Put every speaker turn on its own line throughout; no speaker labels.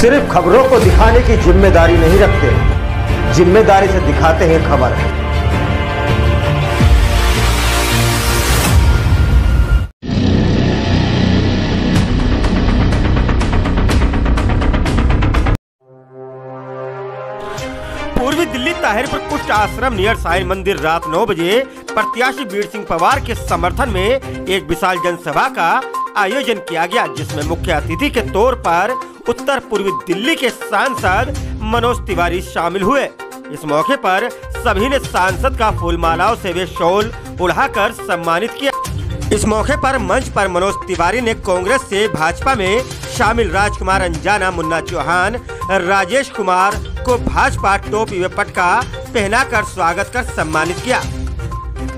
सिर्फ खबरों को दिखाने की जिम्मेदारी नहीं रखते, जिम्मेदारी से दिखाते हैं खबर।
पूर्वी दिल्ली ताहिरपुर कुष्ठ आश्रम नियर साईं मंदिर रात 9 बजे प्रत्याशी बीर सिंह पवार के समर्थन में एक विशाल जनसभा का आयोजन किया गया, जिसमें मुख्य अतिथि के तौर पर उत्तर पूर्वी दिल्ली के सांसद मनोज तिवारी शामिल हुए। इस मौके पर सभी ने सांसद का फूलमालाओं से वे शॉल उड़ाकर सम्मानित किया। इस मौके पर मंच पर मनोज तिवारी ने कांग्रेस से भाजपा में शामिल राजकुमार अंजाना, मुन्ना चौहान, राजेश कुमार को भाजपा टोपी व पटका पहनाकर स्वागत कर सम्मानित किया।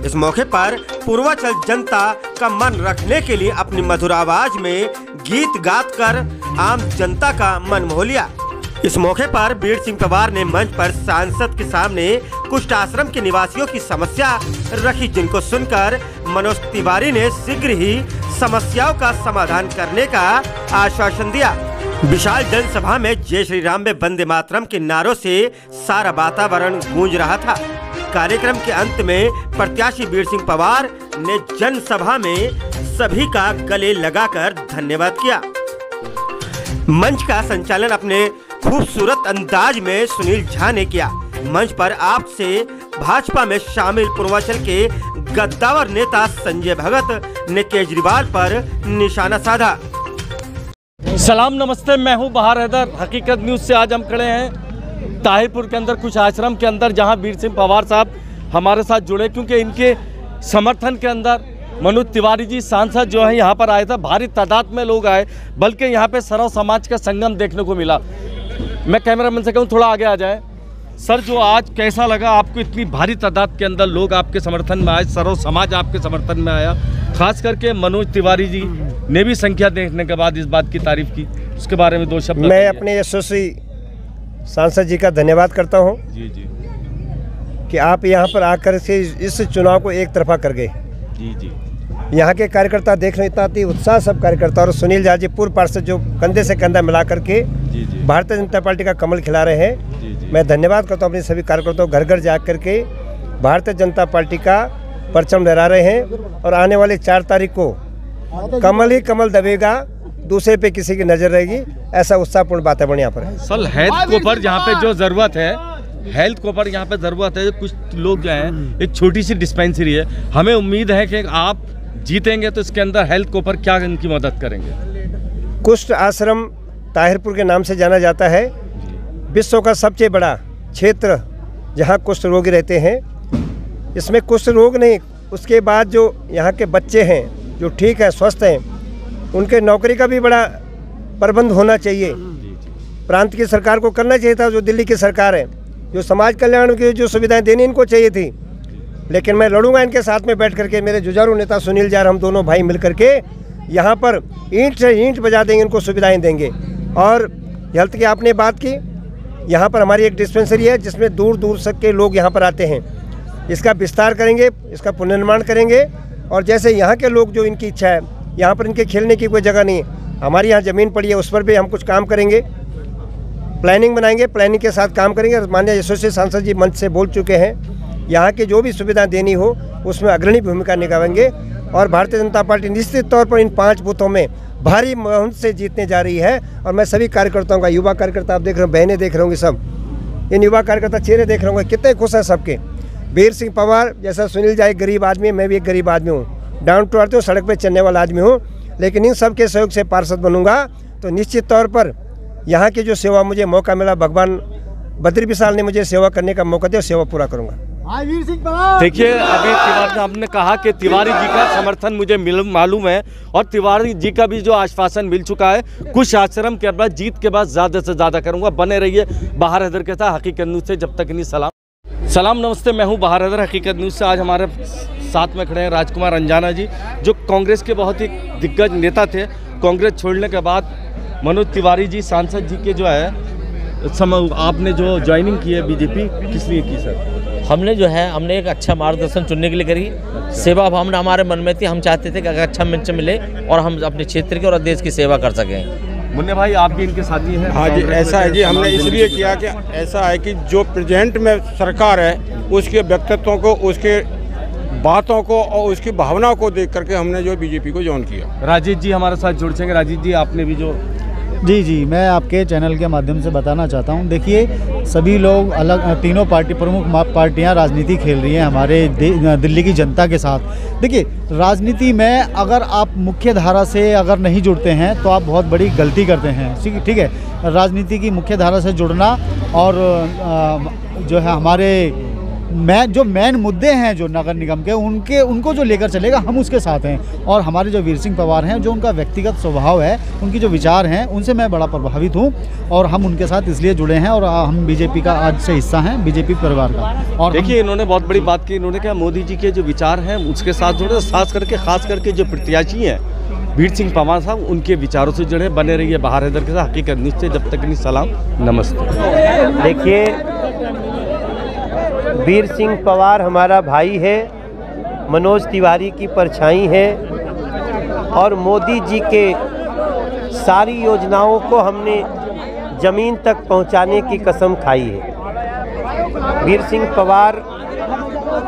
इस मौके पर पूर्वांचल जनता का मन रखने के लिए अपनी मधुर आवाज में गीत गाकर आम जनता का मन मोह लिया। इस मौके पर बीर सिंह पवार ने मंच पर सांसद के सामने कुष्ठ आश्रम के निवासियों की समस्या रखी, जिनको सुनकर मनोज तिवारी ने शीघ्र ही समस्याओं का समाधान करने का आश्वासन दिया। विशाल जनसभा में जय श्री राम में वंदे मातरम के नारों से सारा वातावरण गूंज रहा था। कार्यक्रम के अंत में प्रत्याशी बीर सिंह पवार ने जनसभा में सभी का गले लगाकर धन्यवाद किया। मंच का संचालन अपने खूबसूरत अंदाज में सुनील झा ने किया। मंच पर आपसे भाजपा में शामिल पूर्वांचल के गद्दावर नेता संजय भगत ने केजरीवाल पर निशाना साधा।
सलाम नमस्ते, मैं हूं बहार हैदर। हकीकत न्यूज़ से आज हम खड़े हैं ताहिरपुर के अंदर कुछ आश्रम के अंदर, जहां बीर सिंह पवार साहब हमारे साथ जुड़े, क्योंकि इनके समर्थन के अंदर मनोज तिवारी जी सांसद जो है यहाँ पर आए थे। भारी तादाद में लोग आए, बल्कि यहाँ पे सर्व समाज का संगम देखने को मिला। मैं कैमरामैन से कहूँ थोड़ा आगे आ जाए। सर, जो आज कैसा लगा आपको, इतनी भारी तादाद के अंदर लोग आपके समर्थन में आए, सर्व समाज आपके समर्थन में आया, खास करके मनोज तिवारी जी ने भी संख्या देखने के बाद इस बात की तारीफ की, उसके बारे में दो शब्द।
मैं अपने यशस्वी सांसद जी का धन्यवाद करता हूं
जी
कि आप यहां पर आकर के इस चुनाव को एक तरफा कर गए।
जी
यहाँ के कार्यकर्ता देख रहे, इतना उत्साह सब कार्यकर्ता, और सुनील झा जी पूर्व पार्षद जो कंधे से कंधा मिला करके भारतीय जनता पार्टी का कमल खिला रहे हैं। मैं धन्यवाद करता हूँ अपने सभी कार्यकर्ताओं, घर घर जा करके भारतीय जनता पार्टी का परचम लहरा रहे हैं। और आने वाले 4 तारीख को कमल ही कमल दबेगा, दूसरे पे किसी की नजर रहेगी, ऐसा उत्साहपूर्ण वातावरण यहाँ पर है।
सर, हेल्थ को पर यहाँ पे जो जरूरत है, हेल्थ को पर यहाँ पे जरूरत है, कुछ लोग जो हैं, एक छोटी सी डिस्पेंसरी है, हमें उम्मीद है कि आप जीतेंगे तो इसके अंदर हेल्थ को पर क्या इनकी मदद करेंगे।
कुष्ठ आश्रम ताहिरपुर के नाम से जाना जाता है, विश्व का सबसे बड़ा क्षेत्र जहाँ कुष्ठ रोगी रहते हैं। इसमें कुष्ठ रोग नहीं, उसके बाद जो यहाँ के बच्चे हैं जो ठीक है, स्वस्थ हैं, उनके नौकरी का भी बड़ा प्रबंध होना चाहिए। प्रांत की सरकार को करना चाहिए था, जो दिल्ली की सरकार है, जो समाज कल्याण की जो सुविधाएं देनी इनको चाहिए थी। लेकिन मैं लड़ूंगा इनके साथ में बैठ करके, मेरे जुझारू नेता सुनील झा, हम दोनों भाई मिल करके यहाँ पर ईंट से ईंट बजा देंगे, इनको सुविधाएं देंगे। और हेल्थ की आपने बात की, यहाँ पर हमारी एक डिस्पेंसरी है जिसमें दूर दूर तक के लोग यहाँ पर आते हैं। इसका विस्तार करेंगे, इसका पुनर्निर्माण करेंगे। और जैसे यहाँ के लोग, जो इनकी इच्छा है, यहाँ पर इनके खेलने की कोई जगह नहीं है, हमारी यहाँ ज़मीन पड़ी है, उस पर भी हम कुछ काम करेंगे, प्लानिंग बनाएंगे, प्लानिंग के साथ काम करेंगे। माननीय यशस्वी सांसद जी मंच से बोल चुके हैं, यहाँ की जो भी सुविधा देनी हो उसमें अग्रणी भूमिका निभाएंगे। और भारतीय जनता पार्टी निश्चित तौर पर इन 5 बूथों में भारी बहुमत से जीतने जा रही है। और मैं सभी कार्यकर्ताओं का, युवा कार्यकर्ता आप देख रहे हो, बहनें देख रहे होंगे, सब इन युवा कार्यकर्ता चेहरे देख रहे होंगे, कितने खुश हैं सबके। बीर सिंह पवार जैसा सुनील झा एक गरीब आदमी है, मैं भी एक गरीब आदमी हूँ, डाउन टू अर्थ हूँ, सड़क पर चलने वाला आदमी हूँ, लेकिन इन सब के सहयोग से पार्षद बनूंगा तो निश्चित तौर पर यहाँ की जो सेवा मुझे मौका मिला, भगवान बद्री विशाल ने मुझे सेवा करने का मौका दिया, सेवा पूरा करूँगा।
देखिए, अभी तिवारी हमने कहा कि तिवारी जी का समर्थन मुझे मालूम है, और तिवारी जी का भी जो आश्वासन मिल चुका है, कुछ आश्रम के बाद जीत के बाद ज़्यादा से ज़्यादा करूँगा। बने रहिए बहार हैदर के साथ हकीकत न्यूज़ से, जब तक नहीं सलाम नमस्ते, मैं हूँ बहार हैदर। हकीकत न्यूज़ से आज हमारे साथ में खड़े हैं राजकुमार अंजाना जी, जो कांग्रेस के बहुत ही दिग्गज नेता थे। कांग्रेस छोड़ने के बाद मनोज तिवारी जी सांसद जी के जो है आपने जो ज्वाइनिंग की है बीजेपी, किस लिए की सर?
हमने एक अच्छा मार्गदर्शन चुनने के लिए करी। सेवा भावना हमारे मन में थी, हम चाहते थे कि अगर अच्छा मंच मिले और हम अपने क्षेत्र की और देश की सेवा कर सकें।
मुन्ने भाई आप भी इनके साथी हैं?
हाँ जी, ऐसा है जी, हमने इसलिए किया कि ऐसा है कि जो प्रेजेंट में सरकार है उसके व्यक्तित्वों को, उसके बातों को और उसकी भावनाओं को देख करके हमने जो बीजेपी को ज्वाइन किया।
राजेश जी हमारे साथ जुड़ जाएंगे। राजेश जी आपने भी जो
जी मैं आपके चैनल के माध्यम से बताना चाहता हूं, देखिए सभी लोग अलग, तीनों प्रमुख पार्टियां राजनीति खेल रही हैं हमारे दिल्ली की जनता के साथ। देखिए राजनीति में अगर आप मुख्य धारा से अगर नहीं जुड़ते हैं तो आप बहुत बड़ी गलती करते हैं। ठीक है, राजनीति की मुख्य धारा से जुड़ना और जो है हमारे मेन मुद्दे हैं जो नगर निगम के उनको जो लेकर चलेगा हम उसके साथ हैं। और हमारे जो वीर सिंह पवार हैं, जो उनका व्यक्तिगत स्वभाव है, उनकी जो विचार हैं, उनसे मैं बड़ा प्रभावित हूं और हम उनके साथ इसलिए जुड़े हैं और हम बीजेपी का आज से हिस्सा हैं, बीजेपी परिवार का। और
देखिए इन्होंने बहुत बड़ी बात की, इन्होंने कहा मोदी जी के जो विचार हैं उसके साथ जुड़े, खास करके जो प्रत्याशी हैं वीर सिंह पवार साहब, उनके विचारों से जुड़े। बने रहिए बहार हैदर के साथ। हकीकत न्यूज़ से जब तक नहीं, सलाम, नमस्ते।
देखिए वीर सिंह पवार हमारा भाई है, मनोज तिवारी की परछाई है और मोदी जी के सारी योजनाओं को हमने ज़मीन तक पहुंचाने की कसम खाई है। वीर सिंह पवार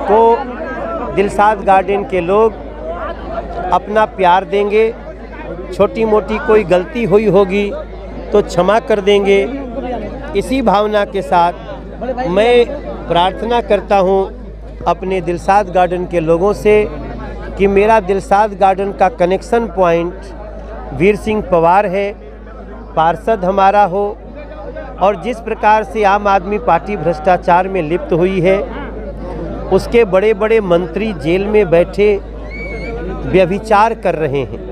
को दिलसाद गार्डन के लोग अपना प्यार देंगे, छोटी मोटी कोई गलती हुई होगी तो क्षमा कर देंगे। इसी भावना के साथ मैं प्रार्थना करता हूं अपने दिलसाद गार्डन के लोगों से कि मेरा दिलसाद गार्डन का कनेक्शन पॉइंट वीर सिंह पवार है, पार्षद हमारा हो। और जिस प्रकार से आम आदमी पार्टी भ्रष्टाचार में लिप्त हुई है, उसके बड़े बड़े मंत्री जेल में बैठे व्यभिचार कर रहे हैं,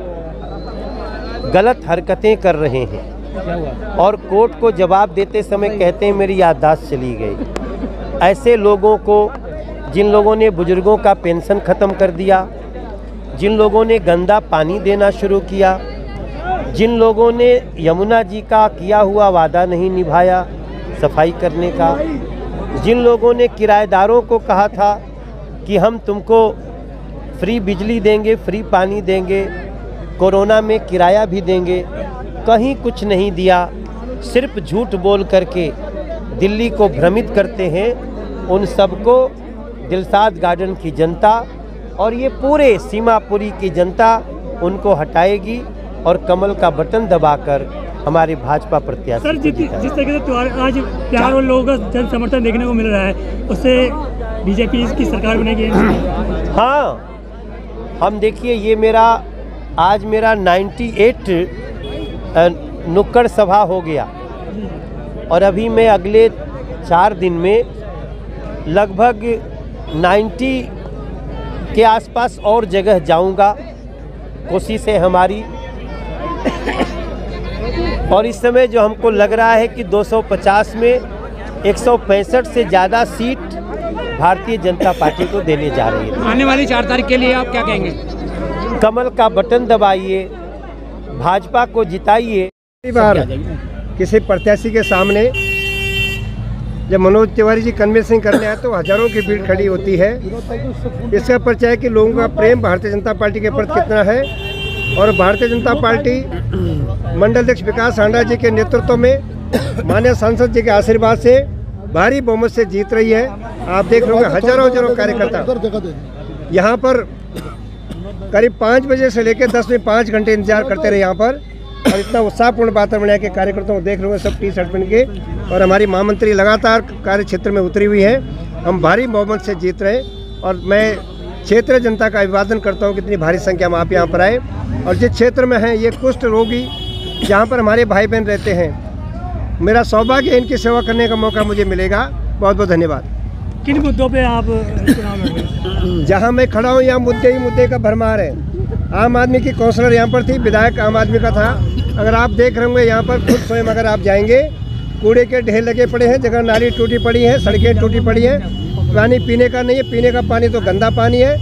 गलत हरकतें कर रहे हैं और कोर्ट को जवाब देते समय कहते हैं मेरी याददाश्त चली गई। ऐसे लोगों को, जिन लोगों ने बुजुर्गों का पेंशन ख़त्म कर दिया, जिन लोगों ने गंदा पानी देना शुरू किया, जिन लोगों ने यमुना जी का किया हुआ वादा नहीं निभाया सफाई करने का, जिन लोगों ने किराएदारों को कहा था कि हम तुमको फ्री बिजली देंगे, फ्री पानी देंगे, कोरोना में किराया भी देंगे, कहीं कुछ नहीं दिया, सिर्फ झूठ बोल करके दिल्ली को भ्रमित करते हैं, उन सबको दिलसाद गार्डन की जनता और ये पूरे सीमापुरी की जनता उनको हटाएगी और कमल का बटन दबाकर हमारे भाजपा प्रत्याशी।
सर जिस तरीके से त्यौहार आज प्यार और लोगों का जन समर्थन देखने को मिल रहा है, उससे बीजेपी की सरकार बनेगी?
हाँ, हम देखिए ये आज मेरा 98 नुक्कड़ सभा हो गया और अभी मैं अगले 4 दिन में लगभग 90 के आसपास और जगह जाऊंगा। कोशिश है हमारी और इस समय जो हमको लग रहा है कि 250 में 165 से ज़्यादा सीट भारतीय जनता पार्टी को देने जा रही है।
आने वाली 4 तारीख के लिए आप क्या कहेंगे?
कमल का बटन दबाइए, भाजपा को जिताइए।
बार किसी प्रत्याशी के सामने जब मनोज तिवारी जी कन्विंसिंग करने आए तो हजारों की भीड़ खड़ी होती है। इसका परिचय है कि लोगों का प्रेम भारतीय जनता पार्टी के प्रति कितना है। और भारतीय जनता पार्टी मंडल अध्यक्ष विकास हांडा जी के नेतृत्व में माननीय सांसद जी के आशीर्वाद से भारी बहुमत से जीत रही है। आप देख रहे होंगे हजारों कार्यकर्ता यहाँ पर करीब 5 बजे से लेकर 10 में 5 घंटे इंतजार करते रहे यहाँ पर और इतना उत्साहपूर्ण वातावरण है कि कार्यकर्ताओं को देख रहे होंगे सब टी शर्ट पहन के और हमारी महामंत्री लगातार कार्य क्षेत्र में उतरी हुई है। हम भारी बहुमत से जीत रहे और मैं क्षेत्रीय जनता का अभिवादन करता हूँ कि इतनी भारी संख्या में आप यहाँ पर आए। और जिस क्षेत्र में हैं ये कुष्ठ रोगी जहाँ पर हमारे भाई बहन रहते हैं, मेरा सौभाग्य है इनकी सेवा करने का मौका मुझे मिलेगा। बहुत बहुत धन्यवाद।
किन मुद्दों पे आप चुनाव लड़ रहे हैं?
जहाँ मैं खड़ा हूँ यहाँ मुद्दे ही मुद्दे का भरमार है। आम आदमी की काउंसलर यहाँ पर थी, विधायक आम आदमी का था। अगर आप देख रहे होंगे यहाँ पर खुद स्वयं अगर आप जाएंगे कूड़े के ढेर लगे पड़े हैं, जगह नाली टूटी पड़ी है, सड़कें टूटी पड़ी हैं, पानी पीने का नहीं है, पीने का पानी तो गंदा पानी है।